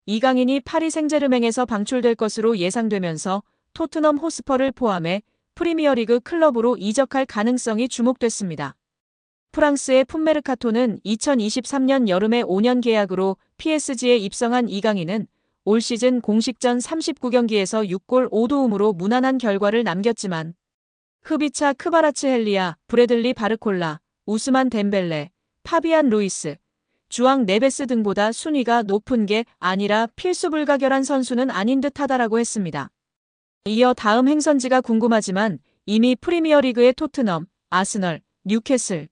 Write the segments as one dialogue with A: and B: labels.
A: 이강인이 파리 생제르맹에서 방출될 것으로 예상되면서 토트넘 호스퍼를 포함해 프리미어리그 클럽으로 이적할 가능성이 주목됐습니다. 프랑스의 풋메르카토는 2023년 여름에 5년 계약으로 PSG에 입성한 이강인은 올 시즌 공식전 39경기에서 6골 5도움으로 무난한 결과를 남겼지만 흐비차 크바라츠헬리아, 브래들리 바르콜라, 우스만 덴벨레, 파비안 루이스, 주앙 네베스 등보다 순위가 높은 게 아니라 필수 불가결한 선수는 아닌 듯하다라고 했습니다. 이어 다음 행선지가 궁금하지만 이미 프리미어리그의 토트넘, 아스널, 뉴캐슬,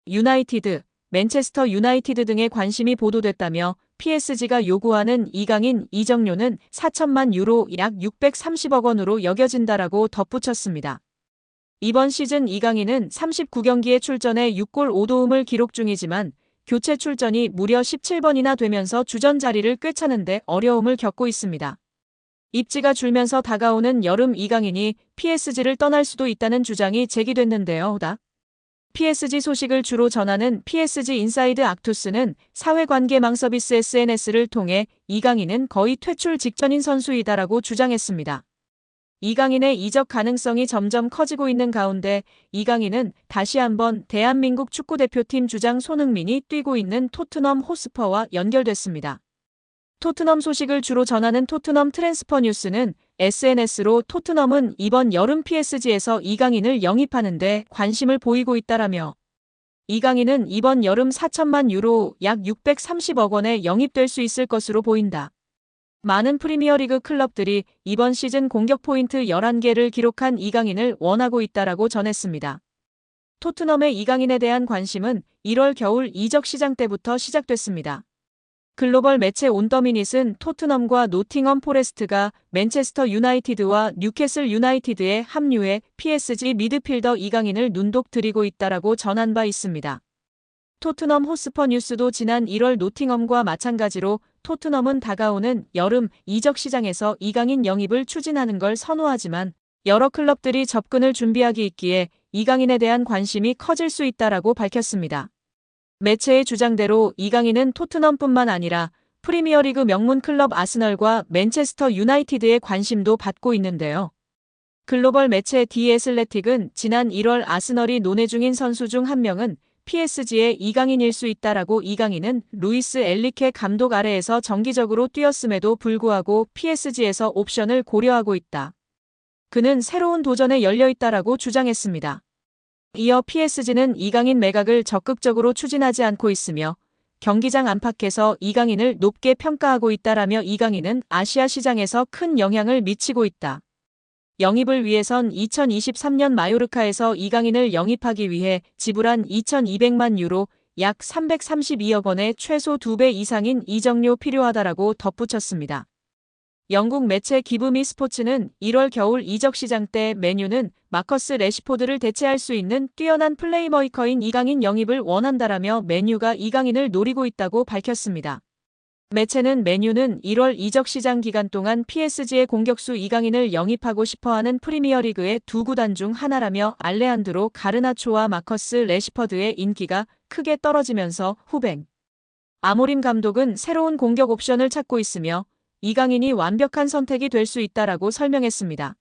A: 유나이티드, 맨체스터 유나이티드 등의 관심이 보도됐다며 PSG가 요구하는 이강인 이적료는 4천만 유로 약 630억 원으로 여겨진다라고 덧붙였습니다. 이번 시즌 이강인은 39경기에 출전해 6골 5도움을 기록 중이지만 교체 출전이 무려 17번이나 되면서 주전 자리를 꿰차는데 어려움을 겪고 있습니다. 입지가 줄면서 다가오는 여름 이강인이 PSG를 떠날 수도 있다는 주장이 제기됐는데요. PSG 소식을 주로 전하는 PSG 인사이드 악투스는 사회관계망 서비스 SNS를 통해 이강인은 거의 퇴출 직전인 선수이다라고 주장했습니다. 이강인의 이적 가능성이 점점 커지고 있는 가운데 이강인은 다시 한번 대한민국 축구대표팀 주장 손흥민이 뛰고 있는 토트넘 호스퍼와 연결됐습니다. 토트넘 소식을 주로 전하는 토트넘 트랜스퍼 뉴스는 SNS로 토트넘은 이번 여름 PSG에서 이강인을 영입하는데 관심을 보이고 있다라며 이강인은 이번 여름 4천만 유로 약 630억 원에 영입될 수 있을 것으로 보인다. 많은 프리미어리그 클럽들이 이번 시즌 공격 포인트 11개를 기록한 이강인을 원하고 있다라고 전했습니다. 토트넘의 이강인에 대한 관심은 1월 겨울 이적 시장 때부터 시작됐습니다. 글로벌 매체 온더미닛은 토트넘과 노팅엄 포레스트가 맨체스터 유나이티드와 뉴캐슬 유나이티드에 합류해 PSG 미드필더 이강인을 눈독 들이고 있다라고 전한 바 있습니다. 토트넘 호스퍼 뉴스도 지난 1월 노팅엄과 마찬가지로 토트넘은 다가오는 여름 이적 시장에서 이강인 영입을 추진하는 걸 선호하지만 여러 클럽들이 접근을 준비하기 있기에 이강인에 대한 관심이 커질 수 있다라고 밝혔습니다. 매체의 주장대로 이강인은 토트넘뿐만 아니라 프리미어리그 명문 클럽 아스널과 맨체스터 유나이티드의 관심도 받고 있는데요. 글로벌 매체 디 애슬레틱은 지난 1월 아스널이 논의 중인 선수 중 한 명은 PSG의 이강인일 수 있다라고 이강인은 루이스 엘리케 감독 아래에서 정기적으로 뛰었음에도 불구하고 PSG에서 옵션을 고려하고 있다. 그는 새로운 도전에 열려 있다라고 주장했습니다. 이어 PSG는 이강인 매각을 적극적으로 추진하지 않고 있으며 경기장 안팎에서 이강인을 높게 평가하고 있다라며 이강인은 아시아 시장에서 큰 영향을 미치고 있다. 영입을 위해선 2023년 마요르카에서 이강인을 영입하기 위해 지불한 2,200만 유로 약 332억 원의 최소 2배 이상인 이적료 필요하다라고 덧붙였습니다. 영국 매체 기브미 스포츠는 1월 겨울 이적 시장 때 맨유는 마커스 레시포드를 대체할 수 있는 뛰어난 플레이메이커인 이강인 영입을 원한다라며 맨유가 이강인을 노리고 있다고 밝혔습니다. 매체는 맨유는 1월 이적 시장 기간 동안 PSG의 공격수 이강인을 영입하고 싶어하는 프리미어리그의 두 구단 중 하나라며 알레한드로 가르나초와 마커스 레시퍼드의 인기가 크게 떨어지면서 후벤 아모림 감독은 새로운 공격 옵션을 찾고 있으며 이강인이 완벽한 선택이 될 수 있다라고 설명했습니다.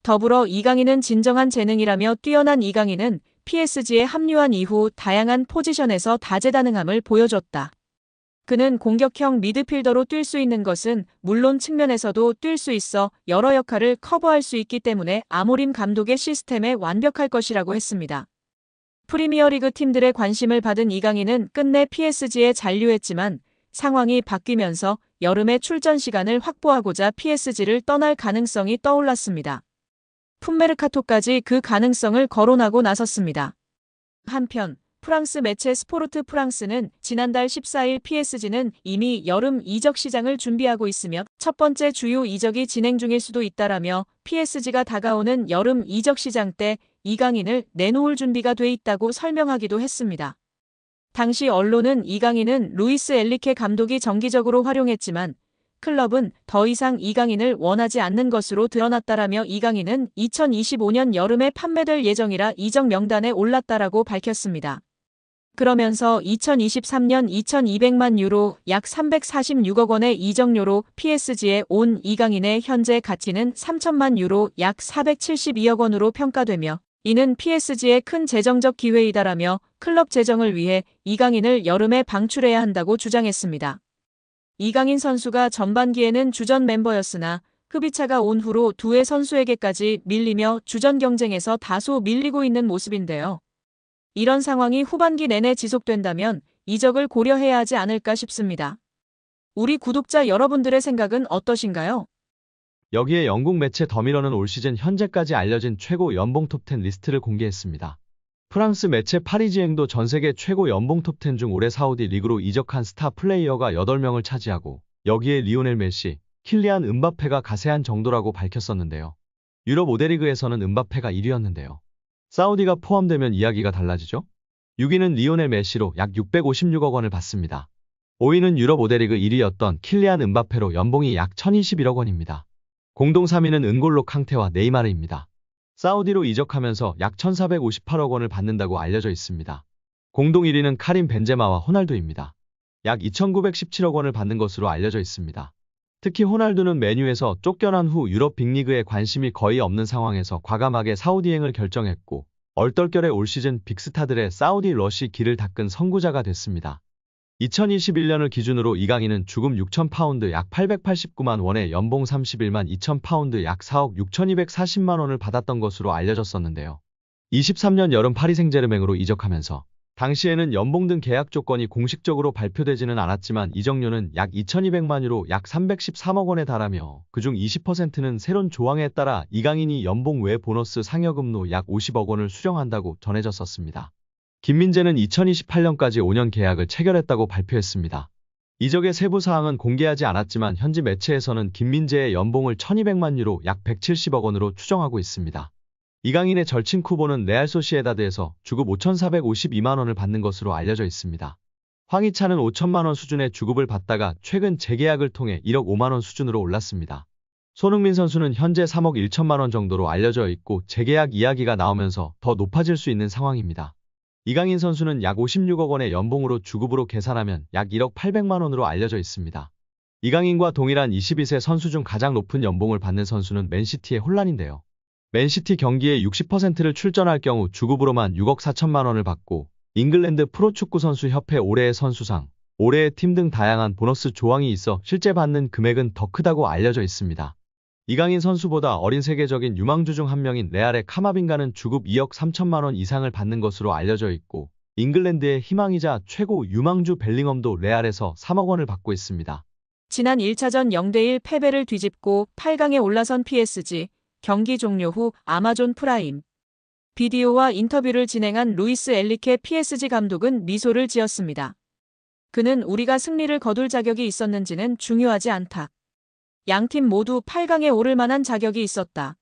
A: 더불어 이강인은 진정한 재능이라며 뛰어난 이강인은 PSG에 합류한 이후 다양한 포지션에서 다재다능함을 보여줬다. 그는 공격형 미드필더로 뛸 수 있는 것은 물론 측면에서도 뛸 수 있어 여러 역할을 커버할 수 있기 때문에 아모림 감독의 시스템에 완벽할 것이라고 했습니다. 프리미어리그 팀들의 관심을 받은 이강인은 끝내 PSG에 잔류했지만 상황이 바뀌면서 여름에 출전 시간을 확보하고자 PSG를 떠날 가능성이 떠올랐습니다. 풋메르카토까지 그 가능성을 거론하고 나섰습니다. 한편 프랑스 매체 스포르트 프랑스는 지난달 14일 PSG는 이미 여름 이적 시장을 준비하고 있으며 첫 번째 주요 이적이 진행 중일 수도 있다라며 PSG가 다가오는 여름 이적 시장 때 이강인을 내놓을 준비가 돼 있다고 설명하기도 했습니다. 당시 언론은 이강인은 루이스 엘리케 감독이 정기적으로 활용했지만 클럽은 더 이상 이강인을 원하지 않는 것으로 드러났다라며 이강인은 2025년 여름에 판매될 예정이라 이적 명단에 올랐다라고 밝혔습니다. 그러면서 2023년 2,200만 유로 약 346억 원의 이적료로 PSG에 온 이강인의 현재 가치는 3천만 유로 약 472억 원으로 평가되며 이는 PSG의 큰 재정적 기회이다라며 클럽 재정을 위해 이강인을 여름에 방출해야 한다고 주장했습니다. 이강인 선수가 전반기에는 주전 멤버였으나 흡입차가 온 후로 두 해 선수에게까지 밀리며 주전 경쟁에서 다소 밀리고 있는 모습인데요. 이런 상황이 후반기 내내 지속된다면 이적을 고려해야 하지 않을까 싶습니다. 우리 구독자 여러분들의 생각은 어떠신가요?
B: 여기에 영국 매체 더미러는 올 시즌 현재까지 알려진 최고 연봉 톱10 리스트를 공개했습니다. 프랑스 매체 파리지앵도 전 세계 최고 연봉 톱10 중 올해 사우디 리그로 이적한 스타 플레이어가 8명을 차지하고 여기에 리오넬 메시, 킬리안 음바페가 가세한 정도라고 밝혔었는데요. 유럽 5대 리그에서는 음바페가 1위였는데요. 사우디가 포함되면 이야기가 달라지죠? 6위는 리오넬 메시로 약 656억 원을 받습니다. 5위는 유럽 5대 리그 1위였던 킬리안 음바페로 연봉이 약 1021억 원입니다. 공동 3위는 은골로 캉테와 네이마르입니다. 사우디로 이적하면서 약 1,458억 원을 받는다고 알려져 있습니다. 공동 1위는 카림 벤제마와 호날두입니다. 약 2,917억 원을 받는 것으로 알려져 있습니다. 특히 호날두는 맨유에서 쫓겨난 후 유럽 빅리그에 관심이 거의 없는 상황에서 과감하게 사우디행을 결정했고 얼떨결에 올 시즌 빅스타들의 사우디 러시 길을 닦은 선구자가 됐습니다. 2021년을 기준으로 이강인은 주금 6,000파운드 약 889만 원에 연봉 31만 2,000파운드 약 4억 6,240만 원을 받았던 것으로 알려졌었는데요. 23년 여름 파리 생제르맹으로 이적하면서 당시에는 연봉 등 계약 조건이 공식적으로 발표되지는 않았지만 이적료는 약 2,200만 유로 약 313억 원에 달하며 그중 20%는 새로운 조항에 따라 이강인이 연봉 외 보너스 상여금로 약 50억 원을 수령한다고 전해졌었습니다. 김민재는 2028년까지 5년 계약을 체결했다고 발표했습니다. 이적의 세부 사항은 공개하지 않았지만 현지 매체에서는 김민재의 연봉을 1,200만 유로 약 170억 원으로 추정하고 있습니다. 이강인의 절친 쿠보는 레알 소시에다드에서 주급 5,452만 원을 받는 것으로 알려져 있습니다. 황희찬은 5천만 원 수준의 주급을 받다가 최근 재계약을 통해 1억 5만 원 수준으로 올랐습니다. 손흥민 선수는 현재 3억 1천만 원 정도로 알려져 있고 재계약 이야기가 나오면서 더 높아질 수 있는 상황입니다. 이강인 선수는 약 56억 원의 연봉으로 주급으로 계산하면 약 1억 800만 원으로 알려져 있습니다. 이강인과 동일한 22세 선수 중 가장 높은 연봉을 받는 선수는 맨시티의 혼란인데요. 맨시티 경기에 60%를 출전할 경우 주급으로만 6억 4천만 원을 받고 잉글랜드 프로축구 선수 협회 올해의 선수상, 올해의 팀 등 다양한 보너스 조항이 있어 실제 받는 금액은 더 크다고 알려져 있습니다. 이강인 선수보다 어린 세계적인 유망주 중 한 명인 레알의 카마빈가는 주급 2억 3천만 원 이상을 받는 것으로 알려져 있고 잉글랜드의 희망이자 최고 유망주 벨링엄도 레알에서 3억 원을 받고 있습니다.
A: 지난 1차전 0대1 패배를 뒤집고 8강에 올라선 PSG, 경기 종료 후 아마존 프라임 비디오와 인터뷰를 진행한 루이스 엔리케 PSG 감독은 미소를 지었습니다. 그는 우리가 승리를 거둘 자격이 있었는지는 중요하지 않다. 양팀 모두 8강에 오를 만한 자격이 있었다.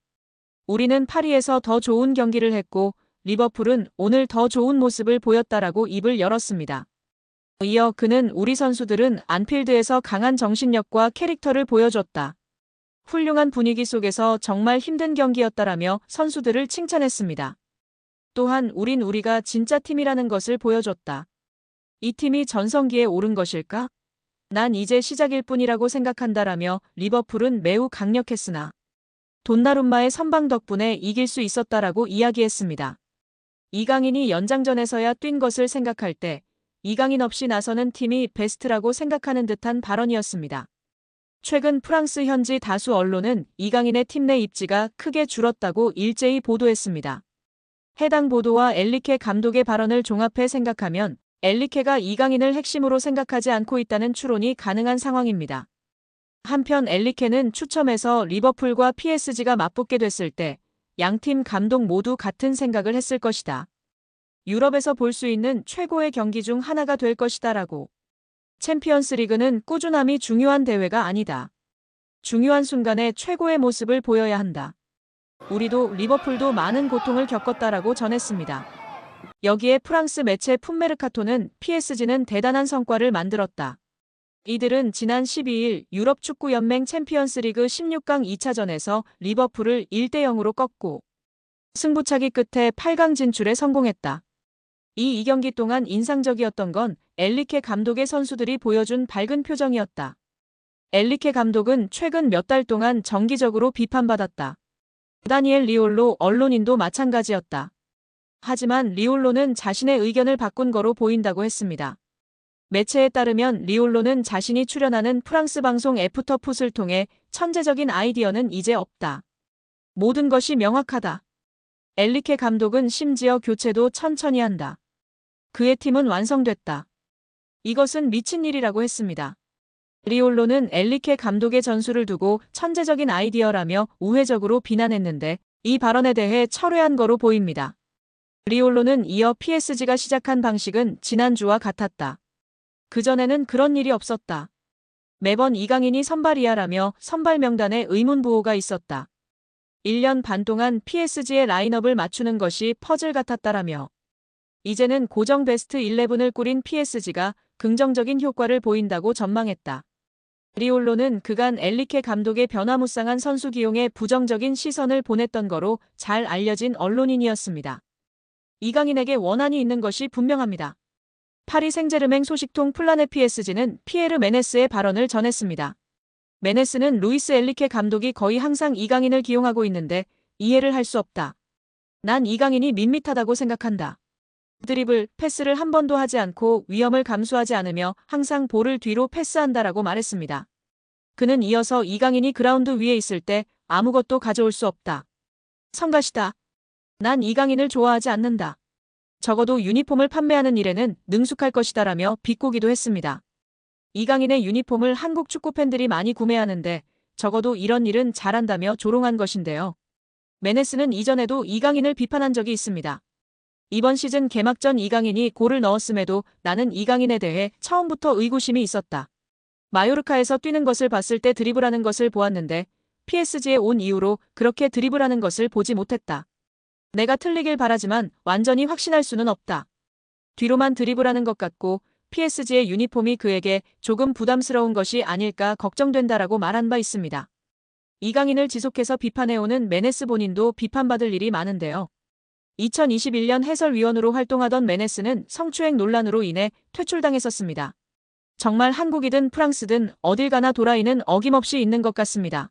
A: 우리는 파리에서 더 좋은 경기를 했고 리버풀은 오늘 더 좋은 모습을 보였다라고 입을 열었습니다. 이어 그는 우리 선수들은 안필드에서 강한 정신력과 캐릭터를 보여줬다. 훌륭한 분위기 속에서 정말 힘든 경기였다라며 선수들을 칭찬했습니다. 또한 우린 우리가 진짜 팀이라는 것을 보여줬다. 이 팀이 전성기에 오른 것일까? 난 이제 시작일 뿐이라고 생각한다라며 리버풀은 매우 강력했으나 돈나룸마의 선방 덕분에 이길 수 있었다라고 이야기했습니다. 이강인이 연장전에서야 뛴 것을 생각할 때 이강인 없이 나서는 팀이 베스트라고 생각하는 듯한 발언이었습니다. 최근 프랑스 현지 다수 언론은 이강인의 팀 내 입지가 크게 줄었다고 일제히 보도했습니다. 해당 보도와 엔리케 감독의 발언을 종합해 생각하면 엔리케가 이강인을 핵심으로 생각하지 않고 있다는 추론이 가능한 상황입니다. 한편 엔리케는 추첨에서 리버풀과 PSG가 맞붙게 됐을 때 양팀 감독 모두 같은 생각을 했을 것이다. 유럽에서 볼 수 있는 최고의 경기 중 하나가 될 것이다라고. 챔피언스 리그는 꾸준함이 중요한 대회가 아니다. 중요한 순간에 최고의 모습을 보여야 한다. 우리도 리버풀도 많은 고통을 겪었다라고 전했습니다. 여기에 프랑스 매체 풋메르카토는 PSG는 대단한 성과를 만들었다. 이들은 지난 12일 유럽축구연맹 챔피언스리그 16강 2차전에서 리버풀을 1대 0으로 꺾고 승부차기 끝에 8강 진출에 성공했다. 이 2경기 동안 인상적이었던 건 엔리케 감독의 선수들이 보여준 밝은 표정이었다. 엔리케 감독은 최근 몇 달 동안 정기적으로 비판받았다. 다니엘 리올로 언론인도 마찬가지였다. 하지만 리올로는 자신의 의견을 바꾼 거로 보인다고 했습니다. 매체에 따르면 리올로는 자신이 출연하는 프랑스 방송 애프터풋을 통해 천재적인 아이디어는 이제 없다. 모든 것이 명확하다. 엔리케 감독은 심지어 교체도 천천히 한다. 그의 팀은 완성됐다. 이것은 미친 일이라고 했습니다. 리올로는 엔리케 감독의 전술을 두고 천재적인 아이디어라며 우회적으로 비난했는데 이 발언에 대해 철회한 거로 보입니다. 리올로는 이어 PSG가 시작한 방식은 지난주와 같았다. 그전에는 그런 일이 없었다. 매번 이강인이 선발이야라며 선발 명단에 의문부호가 있었다. 1년 반 동안 PSG의 라인업을 맞추는 것이 퍼즐 같았다라며 이제는 고정 베스트 11을 꾸린 PSG가 긍정적인 효과를 보인다고 전망했다. 리올로는 그간 엔리케 감독의 변화무쌍한 선수 기용에 부정적인 시선을 보냈던 거로 잘 알려진 언론인이었습니다. 이강인에게 원한이 있는 것이 분명합니다. 파리 생제르맹 소식통 플라네 PSG는 피에르 메네스의 발언을 전했습니다. 메네스는 루이스 엔리케 감독이 거의 항상 이강인을 기용하고 있는데 이해를 할 수 없다. 난 이강인이 밋밋하다고 생각한다. 드리블, 패스를 한 번도 하지 않고 위험을 감수하지 않으며 항상 볼을 뒤로 패스한다라고 말했습니다. 그는 이어서 이강인이 그라운드 위에 있을 때 아무것도 가져올 수 없다. 성가시다. 난 이강인을 좋아하지 않는다. 적어도 유니폼을 판매하는 일에는 능숙할 것이다라며 비꼬기도 했습니다. 이강인의 유니폼을 한국 축구 팬들이 많이 구매하는데 적어도 이런 일은 잘한다며 조롱한 것인데요. 메네스는 이전에도 이강인을 비판한 적이 있습니다. 이번 시즌 개막 전 이강인이 골을 넣었음에도 나는 이강인에 대해 처음부터 의구심이 있었다. 마요르카에서 뛰는 것을 봤을 때 드리블하는 것을 보았는데 PSG에 온 이후로 그렇게 드리블하는 것을 보지 못했다. 내가 틀리길 바라지만 완전히 확신할 수는 없다. 뒤로만 드리블하는 것 같고 PSG의 유니폼이 그에게 조금 부담스러운 것이 아닐까 걱정된다라고 말한 바 있습니다. 이강인을 지속해서 비판해오는 메네스 본인도 비판받을 일이 많은데요. 2021년 해설위원으로 활동하던 메네스는 성추행 논란으로 인해 퇴출당했었습니다. 정말 한국이든 프랑스든 어딜 가나 도라이는 어김없이 있는 것 같습니다.